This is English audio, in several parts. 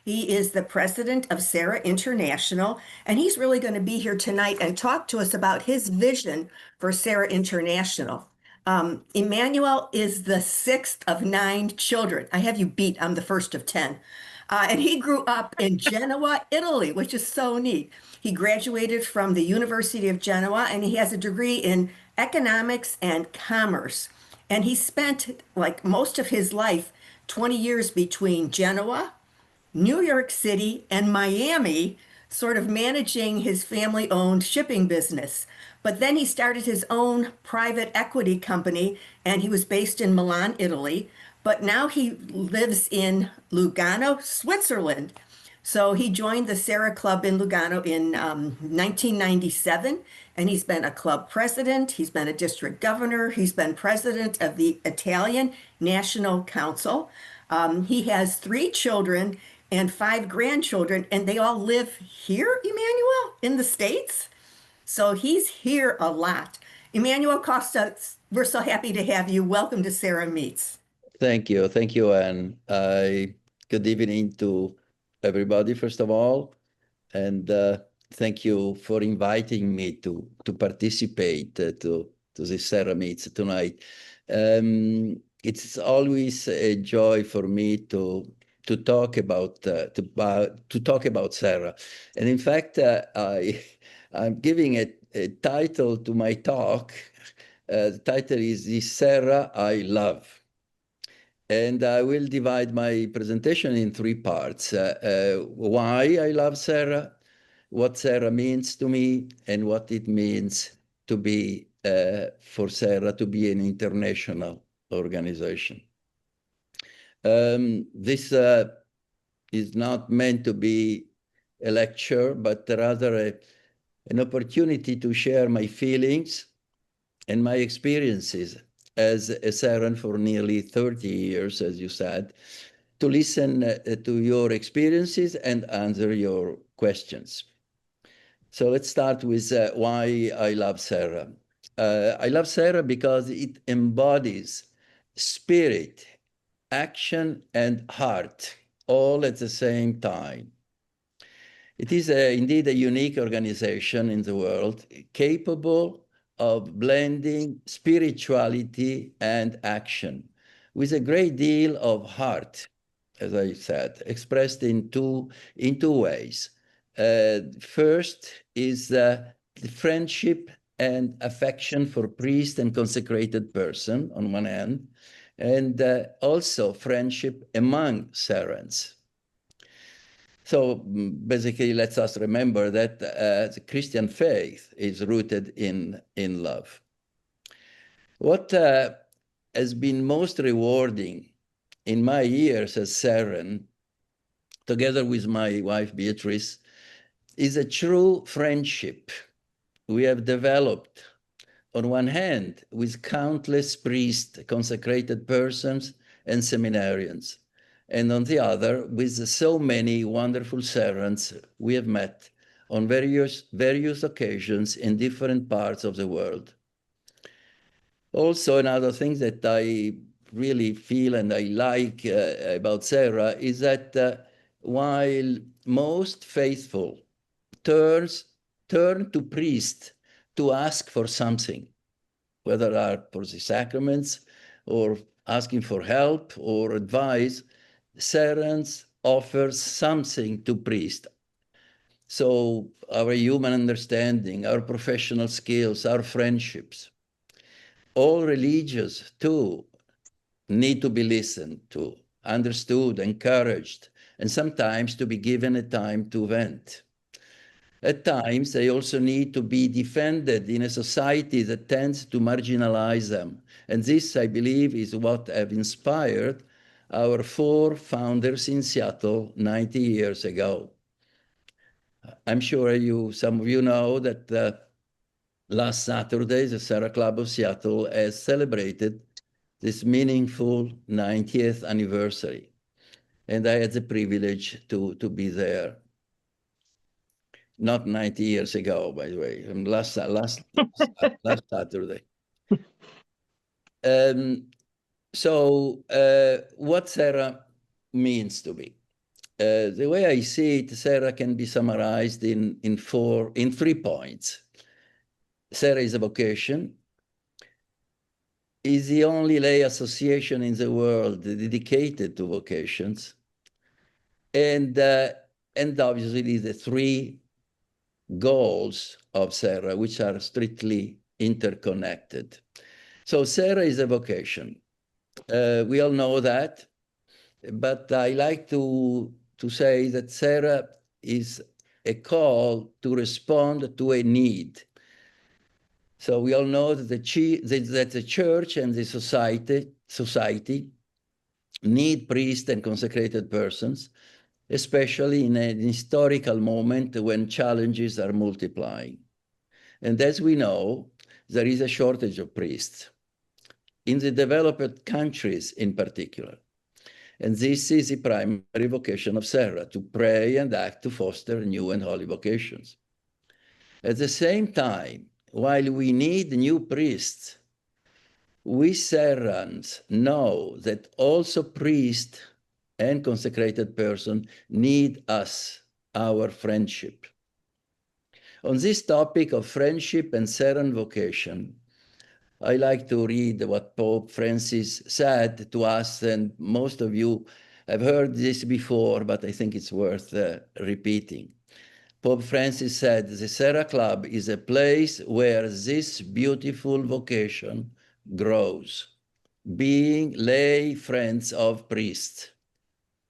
He is the president of Serra International, and he's really going to be here tonight and talk to us about his vision for Serra International. Emanuele is the sixth of nine children. I have you beat, I'm the first of 10. And he grew up in Genoa, Italy, which is so neat. He graduated from the University of Genoa and he has a degree in economics and commerce. And he spent like most of his life, 20 years between Genoa, New York City, and Miami, sort of managing his family owned shipping business. But then he started his own private equity company, and he was based in Milan, Italy. But now he lives in Lugano, Switzerland. So he joined the Serra Club in Lugano in 1997, and he's been a club president, he's been a district governor, he's been president of the Italian National Council. He has three children and five grandchildren, and they all live here, Emanuele, in the States. So he's here a lot. Emanuele Costa, we're so happy to have you. Welcome to Serra Meets. Thank you. Thank you, Anne. Good evening to everybody, first of all. And thank you for inviting me to participate to this Serra Meets tonight. It's always a joy for me to talk about Serra. And in fact, I'm giving a title to my talk. The title is "The Serra I Love." And I will divide my presentation in three parts. Why I love Serra, what Serra means to me, and what it means to be, for Serra to be an international organization. This is not meant to be a lecture, but rather an opportunity to share my feelings and my experiences as a Serran for nearly 30 years, as you said, to listen to your experiences and answer your questions. So let's start with why I love Serra. I love Serra because it embodies spirit, action, and heart, all at the same time. It is indeed a unique organization in the world, capable of blending spirituality and action with a great deal of heart, as I said, expressed in two ways. First is the friendship and affection for priest and consecrated person on one hand, and also friendship among Serrans. So basically, let's us remember that the Christian faith is rooted in love. What has been most rewarding in my years as Serran, together with my wife Beatrice, is a true friendship we have developed, on one hand, with countless priests, consecrated persons, and seminarians, and on the other, with so many wonderful servants we have met on various occasions in different parts of the world. Also, another thing that I really feel and I like about Serra is that while most faithful turn to priest to ask for something, whether for the sacraments or asking for help or advice, Serrans offers something to priest. So our human understanding, our professional skills, our friendships, all religious too, need to be listened to, understood, encouraged, and sometimes to be given a time to vent. At times, they also need to be defended in a society that tends to marginalize them. And this, I believe, is what have inspired our four founders in Seattle 90 years ago. I'm sure some of you know that last Saturday, the Serra Club of Seattle has celebrated this meaningful 90th anniversary. And I had the privilege to be there. Not 90 years ago, by the way, last Saturday. So what Serra means to me. The way I see it, Serra can be summarized in 3 points. Serra is a vocation, is the only lay association in the world dedicated to vocations, and obviously the 3 goals of Serra, which are strictly interconnected. So Serra is a vocation. We all know that, but I like to say that Serra is a call to respond to a need. So we all know that the church and the society need priests and consecrated persons, especially in an historical moment when challenges are multiplying. And as we know, there is a shortage of priests, in the developed countries in particular. And this is the primary vocation of Serra, to pray and act to foster new and holy vocations. At the same time, while we need new priests, we Serrans know that also priests and consecrated persons need us, our friendship. On this topic of friendship and Serran vocation, I like to read what Pope Francis said to us, and most of you have heard this before, but I think it's worth repeating. Pope Francis said, the Serra Club is a place where this beautiful vocation grows, being lay friends of priests,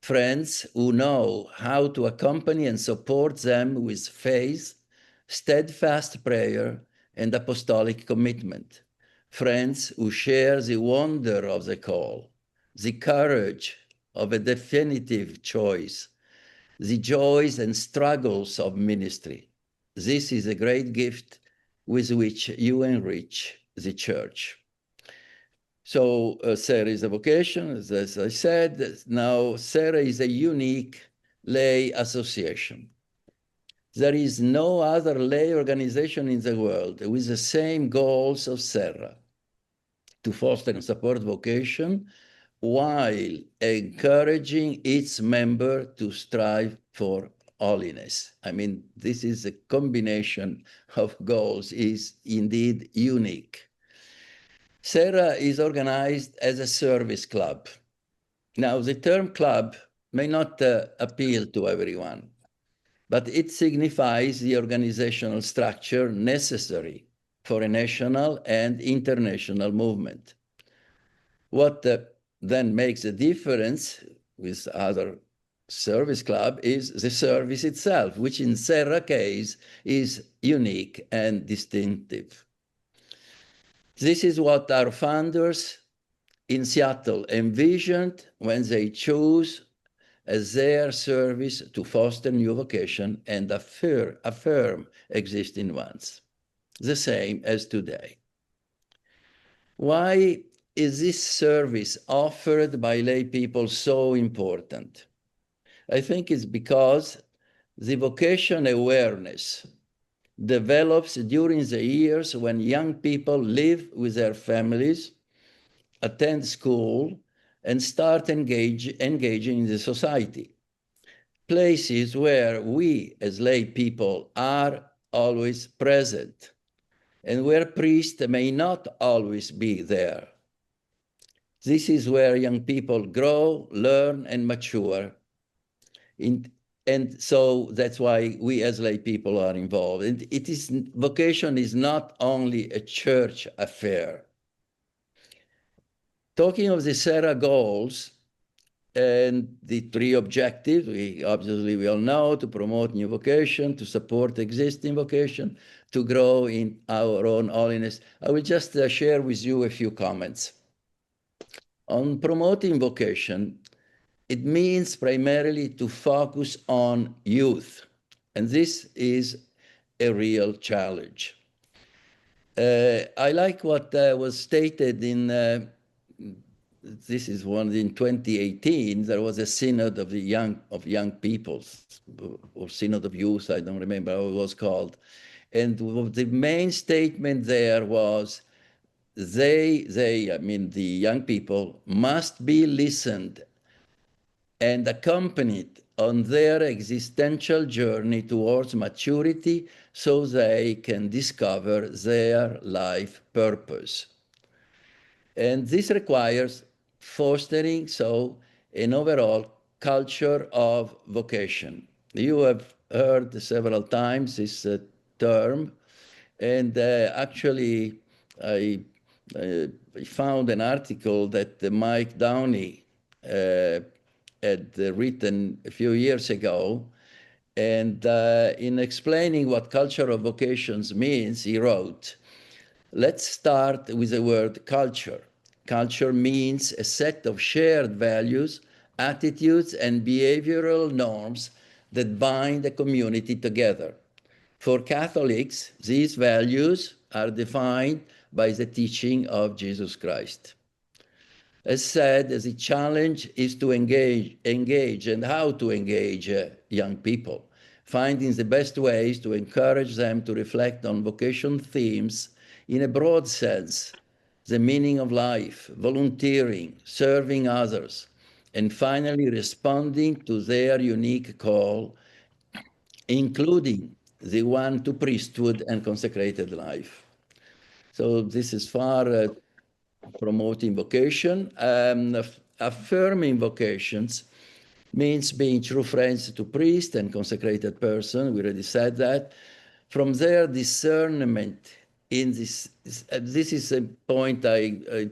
friends who know how to accompany and support them with faith, steadfast prayer, and apostolic commitment. Friends who share the wonder of the call, the courage of a definitive choice, the joys and struggles of ministry. This is a great gift with which you enrich the church. So Serra is a vocation, as I said. Now, Serra is a unique lay association. There is no other lay organization in the world with the same goals of Serra, to foster and support vocation while encouraging its member to strive for holiness. I mean, this is a combination of goals is indeed unique. Serra is organized as a service club. Now, the term club may not appeal to everyone, but it signifies the organizational structure necessary for a national and international movement. What then makes a difference with other service club is the service itself, which in Serra case is unique and distinctive. This is what our founders in Seattle envisioned when they chose as their service to foster new vocation and affirm existing ones, the same as today. Why is this service offered by lay people so important? I think it's because the vocation awareness develops during the years when young people live with their families, attend school, and start engaging in the society. Places where we as lay people are always present and where priests may not always be there. This is where young people grow, learn, and mature. And so that's why we as lay people are involved. And vocation is not only a church affair. Talking of the Serra goals and the 3 objectives, we all know: to promote new vocation, to support existing vocation, to grow in our own holiness. I will just share with you a few comments. On promoting vocation, it means primarily to focus on youth, and this is a real challenge. I like what was stated in, this is one in 2018, there was a synod of the young peoples, or synod of youth, I don't remember how it was called. And the main statement there was, I mean, the young people must be listened and accompanied on their existential journey towards maturity so they can discover their life purpose. And this requires fostering an overall culture of vocation. You have heard several times this term, and actually, I, I found an article that Mike Downey had written a few years ago. And in explaining what culture of vocations means, he wrote, let's start with the word culture. Culture means a set of shared values, attitudes, and behavioral norms that bind a community together. For Catholics, these values are defined by the teaching of Jesus Christ. As said, the challenge is to engage and how to engage young people, finding the best ways to encourage them to reflect on vocation themes in a broad sense, the meaning of life, volunteering, serving others, and finally responding to their unique call, including the one to priesthood and consecrated life. So this is far promoting vocation. Affirming vocations means being true friends to priest and consecrated person. We already said that. From their discernment in this is a point I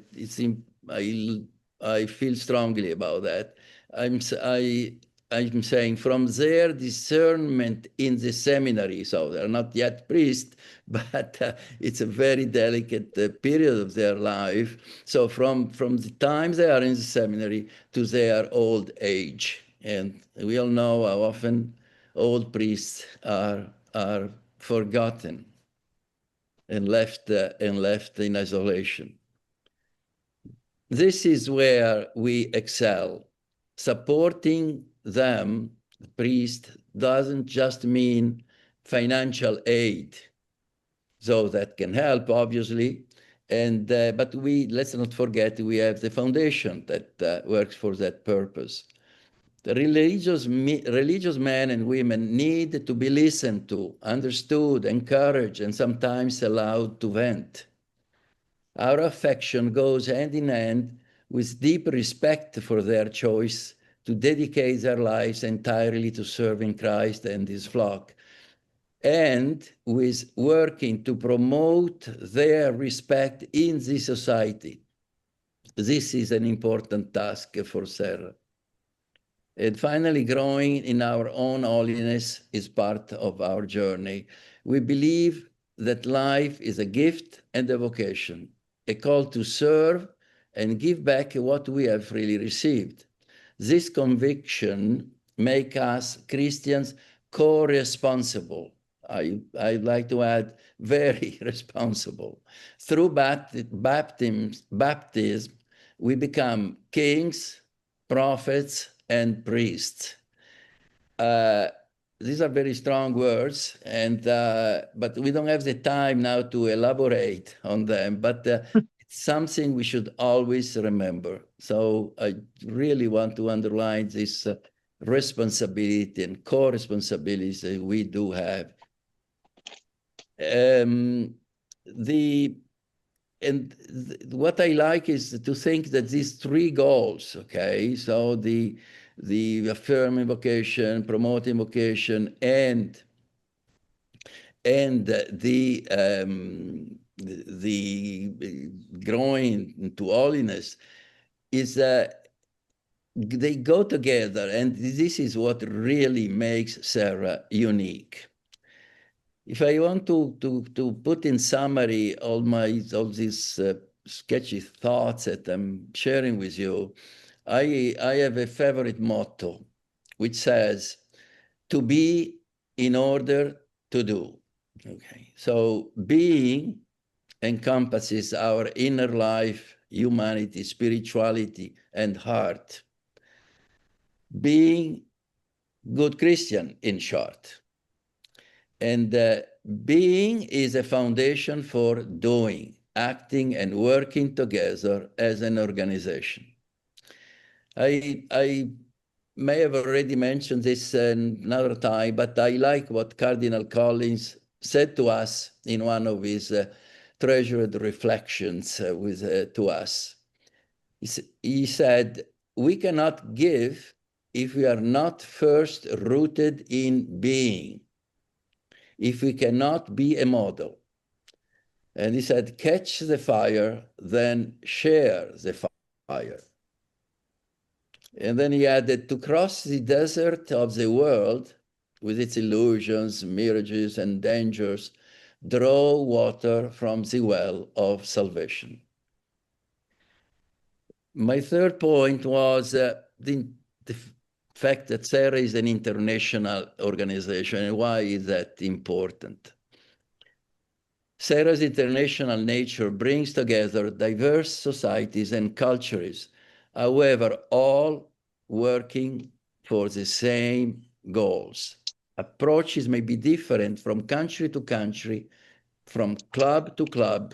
feel strongly about that. I'm saying from their discernment in the seminary, so they're not yet priests, but it's a very delicate period of their life. So from the time they are in the seminary to their old age, and we all know how often old priests are forgotten and left in isolation. This is where we excel. Supporting them, the priest, doesn't just mean financial aid, though that can help, obviously. And but let's not forget we have the foundation that works for that purpose. The religious men and women need to be listened to, understood, encouraged, and sometimes allowed to vent. Our affection goes hand in hand with deep respect for their choice to dedicate their lives entirely to serving Christ and his flock, and with working to promote their respect in the society. This is an important task for Serra. And finally, growing in our own holiness is part of our journey. We believe that life is a gift and a vocation, a call to serve and give back what we have freely received. This conviction makes us Christians co-responsible. I'd like to add very responsible. Through baptism, we become kings, prophets, and priests. These are very strong words, and but we don't have the time now to elaborate on them. But it's something we should always remember. So I really want to underline this responsibility and co-responsibilities that we do have. What I like is to think that these three goals, okay, so the affirming vocation, promoting vocation, and the growing into holiness is they go together, and this is what really makes Serra unique. If I want to put in summary all these sketchy thoughts that I'm sharing with you, I have a favorite motto, which says, to be in order to do. Okay, so being encompasses our inner life, humanity, spirituality, and heart. Being good Christian, in short. And being is a foundation for doing, acting, and working together as an organization. I may have already mentioned this another time, but I like what Cardinal Collins said to us in one of his treasured reflections to us. He said, we cannot give if we are not first rooted in being, if we cannot be a model. And he said, catch the fire, then share the fire. And then he added, to cross the desert of the world with its illusions, mirages, and dangers, draw water from the well of salvation. My third point was the fact that Serra is an international organization. And why is that important? Serra's international nature brings together diverse societies and cultures, however, all working for the same goals. Approaches may be different from country to country, from club to club,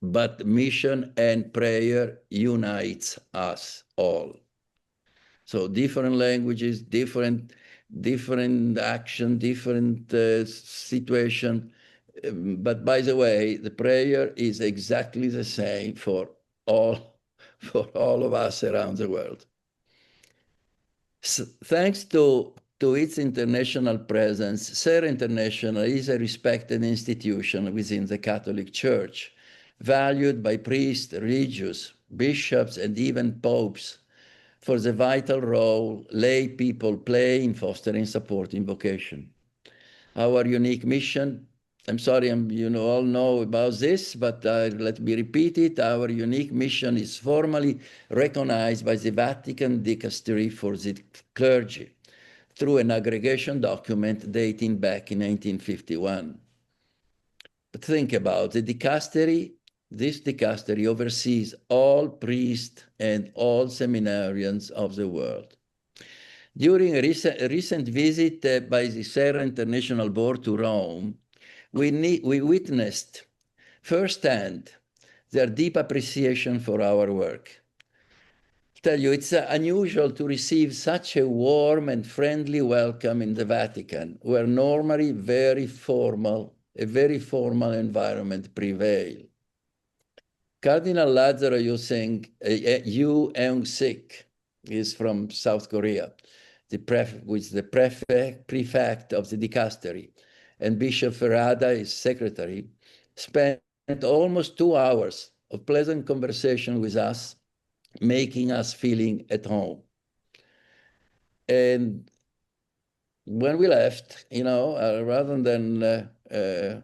but mission and prayer unites us all. So different languages, different action, different situation. But by the way, the prayer is exactly the same for all, for all of us around the world. So, thanks to its international presence, Serra International is a respected institution within the Catholic Church, valued by priests, religious, bishops, and even popes for the vital role lay people play in fostering, supporting vocation. Our unique mission, I'm sorry, you all know about this, but let me repeat it. Our unique mission is formally recognized by the Vatican Dicastery for the Clergy through an aggregation document dating back in 1951. But think about it, this dicastery oversees all priests and all seminarians of the world. During a recent visit by the Serra International Board to Rome, we witnessed firsthand their deep appreciation for our work. Tell you, it's unusual to receive such a warm and friendly welcome in the Vatican, where normally a very formal environment prevail. Cardinal Lazzaro Yu Eung-sik is from South Korea, which is the prefect of the dicastery, and Bishop Ferrada, his secretary, spent almost 2 hours of pleasant conversation with us, making us feeling at home. And when we left, rather than, I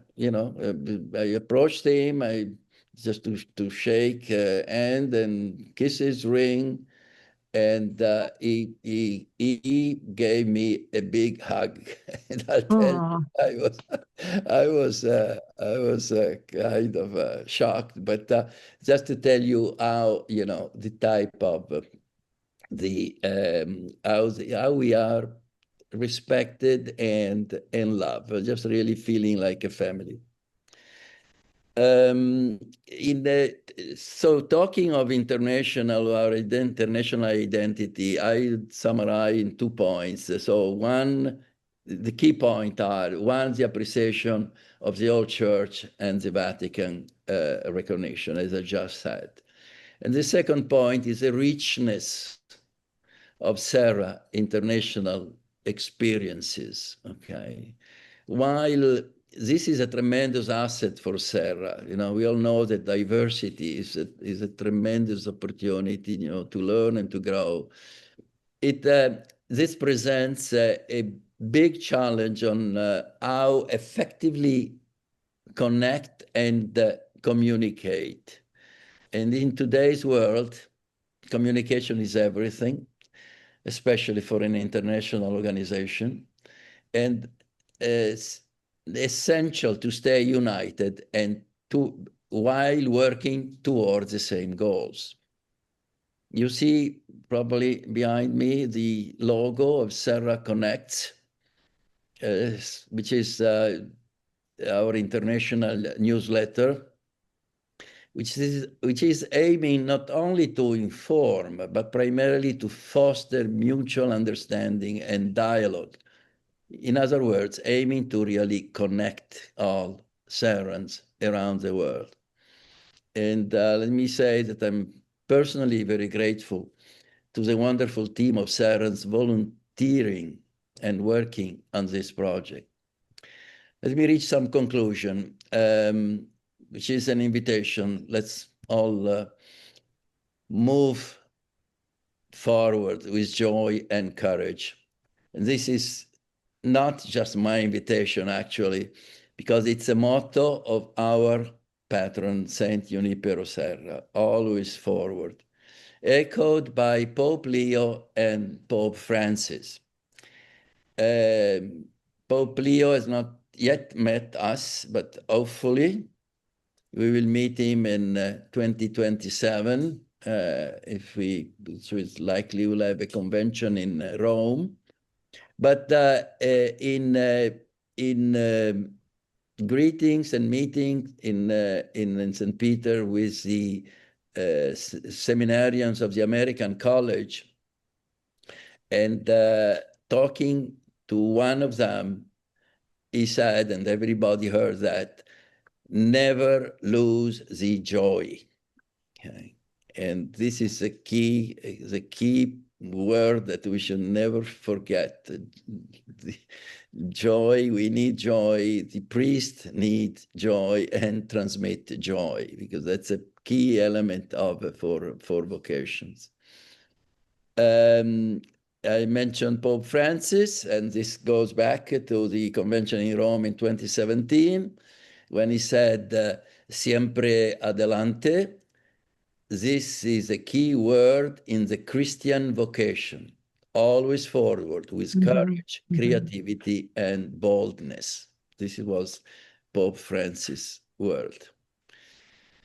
approached him, just to shake hand and kiss his ring, and he gave me a big hug. And I'll tell you, I was kind of shocked, but just to tell you how the type of how we are respected and loved, just really feeling like a family. So talking of our international identity, I summarize in 2 points. So one, the key point are, one, the appreciation of the old church and the Vatican recognition, as I just said. And the second point is the richness of Serra international experiences, okay? While this is a tremendous asset for Serra, we all know that diversity is a tremendous opportunity, to learn and to grow. This presents a big challenge on how effectively connect and communicate. And in today's world, communication is everything, especially for an international organization. And it's essential to stay united and while working towards the same goals. You see probably behind me the logo of Serra Connects, which is our international newsletter. which is aiming not only to inform, but primarily to foster mutual understanding and dialogue. In other words, aiming to really connect all Serrans around the world. And let me say that I'm personally very grateful to the wonderful team of Serrans volunteering and working on this project. Let me reach some conclusion, which is an invitation. Let's all move forward with joy and courage. And this is not just my invitation, actually, because it's a motto of our patron, Saint Junipero Serra, always forward, echoed by Pope Leo and Pope Francis. Pope Leo has not yet met us, but hopefully we will meet him in 2027. Which is likely we'll have a convention in Rome. But in greetings and meetings in St. Peter with the seminarians of the American College, and talking to one of them, he said, and everybody heard that, never lose the joy. Okay. And this is the key word that we should never forget. The joy, we need joy. The priest needs joy and transmit joy, because that's a key element for vocations. I mentioned Pope Francis, and this goes back to the convention in Rome in 2017, when he said, siempre adelante. This is a key word in the Christian vocation, always forward with courage, creativity, and boldness. This was Pope Francis' word.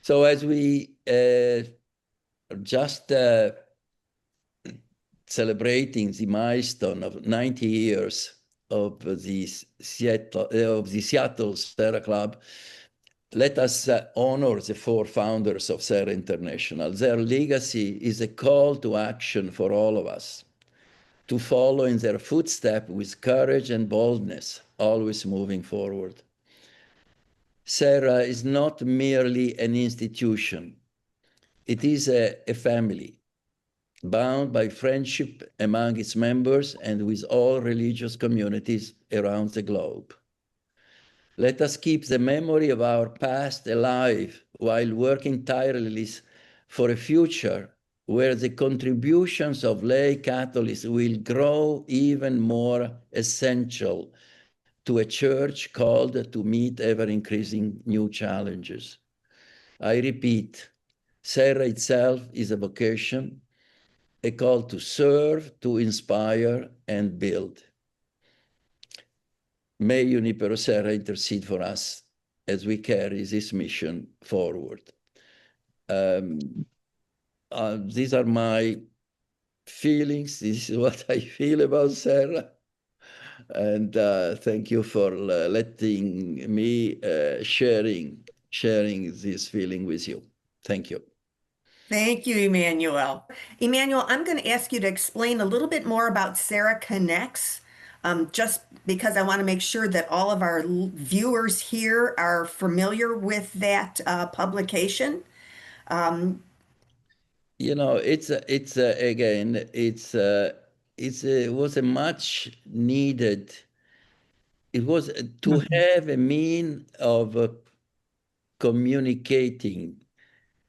So as we just celebrating the milestone of 90 years of the Seattle Serra Club, let us honor the four founders of Serra International. Their legacy is a call to action for all of us to follow in their footsteps with courage and boldness, always moving forward. Serra is not merely an institution. It is a family, bound by friendship among its members and with all religious communities around the globe. Let us keep the memory of our past alive while working tirelessly for a future where the contributions of lay Catholics will grow even more essential to a church called to meet ever-increasing new challenges. I repeat, Serra itself is a vocation, a call to serve, to inspire, and build. May Junipero Serra intercede for us as we carry this mission forward. These are my feelings. This is what I feel about Serra. And thank you for letting me sharing this feeling with you. Thank you. Thank you, Emanuele. Emanuele, I'm going to ask you to explain a little bit more about Serra Connects, just because I want to make sure that all of our viewers here are familiar with that publication. You know, it was a much needed. It was to have a mean of communicating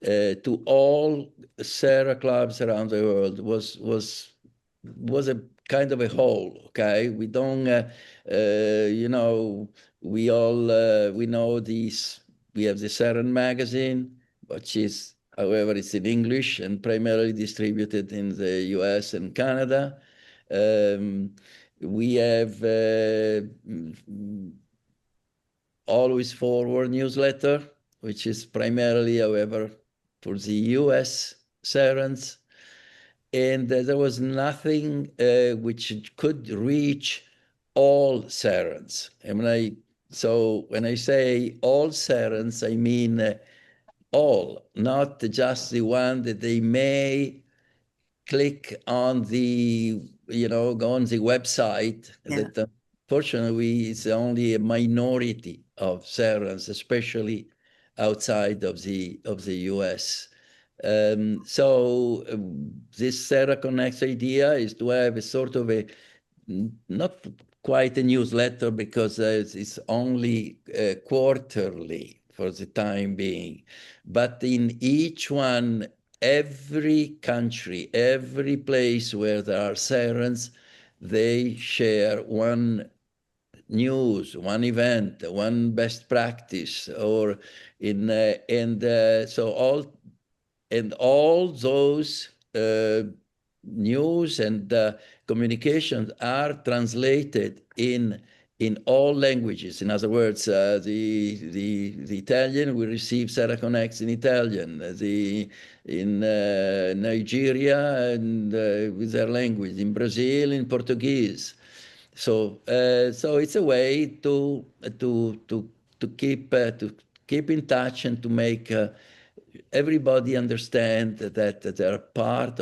to all Serra clubs around the world was a kind of a whole. Okay, we don't, you know, we all we know these. We have the Serran magazine, which is, however, it's in English and primarily distributed in the U.S. and Canada. We have Always Forward newsletter, which is primarily, however, for the US Serrans. And there was nothing which could reach all Serrans. So when I say all Serrans, I mean all, not just the one that they may click on the, go on the website Yeah. that unfortunately is only a minority of Serrans, especially outside of the US. This Serra Connects idea is to have a sort of a, not quite a newsletter because it's only quarterly for the time being, but in each one, every country, every place where there are Serrans, they share one news, one event, one best practice, or in and so all those news and communications are translated in all languages. In other words, the Italian will receive Serra Connects in Italian, the in Nigeria and with their language, in Brazil in Portuguese. So it's a way to keep in touch and to make everybody understand that they're part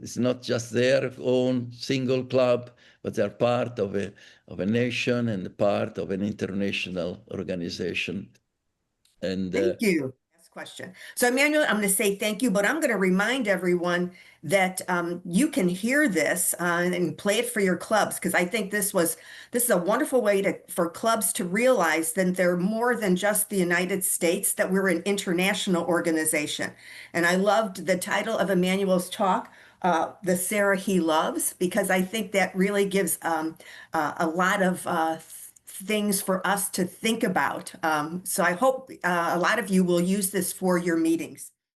it's not just their own single club, but they're part of a nation and part of an international organization. And Thank you. Last question. So, Emmanuel, I'm going to say thank you, but I'm going to remind everyone that you can hear this and play it for your clubs, because I think this is a wonderful way for clubs to realize that they're more than just the United States, that we're an international organization. And I loved the title of Emmanuel's talk, The Serra He Loves, because I think that really gives a lot of things for us to think about. So I hope a lot of you will use this for your meetings.